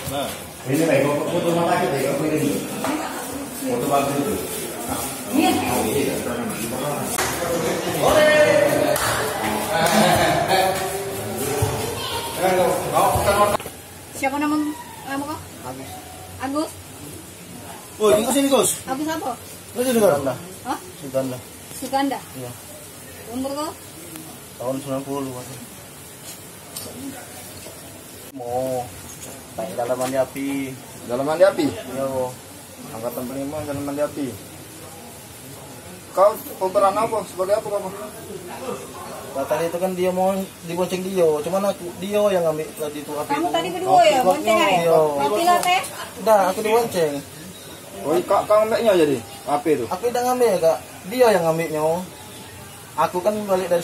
Nah, ini nih foto rumah sakit ya, kok ini. Foto bagus itu. Iya. Siapa nama kau? Agus. Agus. Oh, ini sini, Gus. Agus apa? Ini Suganda. Hah? Suganda. Suganda. Iya. Umur kau? Tahun 90 masih. Mau naik dalaman di api. Dalaman di api. Iya, Angkatan 5 dalaman di api. Kau pemeran apa? Sebagai apa kamu? Nah, tadi itu kan dia mau dibonceng Dio, cuman Dio yang ngambil tadi itu api. Kamu tadi berdua ya, bonceng ya? Mati lah teh. Udah, aku dibonceng. Oh, kau ngambilnya jadi? Api itu? Aku udah ngambil, Kak. Dia yang ngambilnya. Aku kan balik dari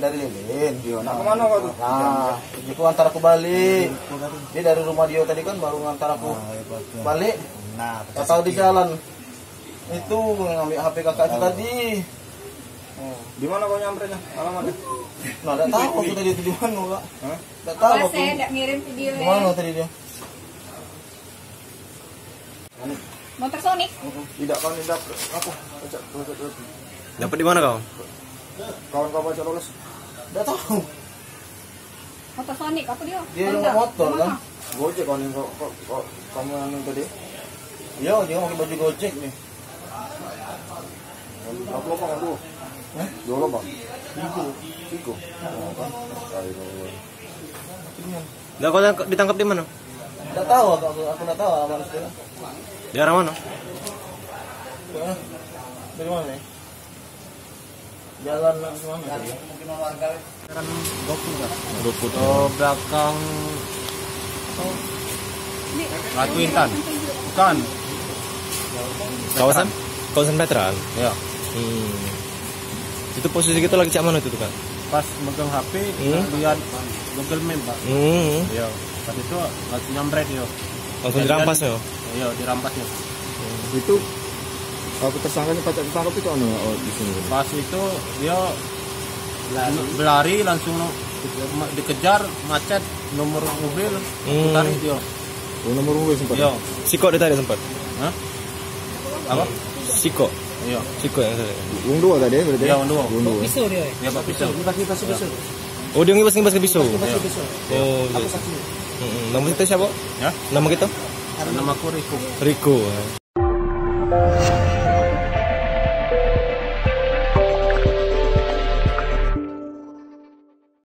dari Lilin. Iya, nak kemana kau tuh? Nah, itu antar aku balik. Dia dari rumah Dio tadi kan baru ngantar aku balik. Nah, Gak tahu di jalan. Itu ngambil HP kakak itu tadi. Di mana kau nyampernya? Alamatnya? Nah, enggak tahu aku tadi itu di mana, Kak. Hah? Enggak tahu Kalau aku. saya tidak ngirim video Di ya. mana tadi dia? Motor Sonic. Tidak, kau tidak apa? Baca. Dapat di mana kau? Kawan kau baca lolos? Enggak tahu. Motor Sonic apa dia? Dia Honda. rumah motor kan. Gojek kau nih, kok kamu yang tadi? Iya, dia pakai baju Gojek nih. Aku lupa kan dulu. Hah? Dua lupa. Iku. Enggak, kau ditangkap di mana? Enggak tahu aku enggak tahu alamat itu. Di arah mana? Dari mana nih? Jalan mana tadi? Kan Goku kan? Luput. Oh, belakang Ratu Intan. Bukan. Kawasan veteran. Ya. Itu posisi kita lagi cak mana itu kan? Pas megang HP, lihat Google Map, Pak. Ya. Pas itu langsung nyambret yo. Langsung dirampas ya? Iya, dirampasnya. Itu aku tersangkanya pada ditangkap itu anu di sini. Pas itu dia berlari langsung dikejar, macet nomor mobil, tarik dia. Oh, nomor mobil sempat. Iya. Siko ditarik sempat. Hah? Apa? Siko. Iya. Siko yang saya. Wong dua tadi berarti. Iya, wong dua. Pisau dia. Ya, Pak pisau. Pisau. Oh, dia ngibas ke pisau. Pisau. Oh, Aku gitu. saksi. Nama kita siapa? Ya? Nama kita? Nama aku Riko. Riko.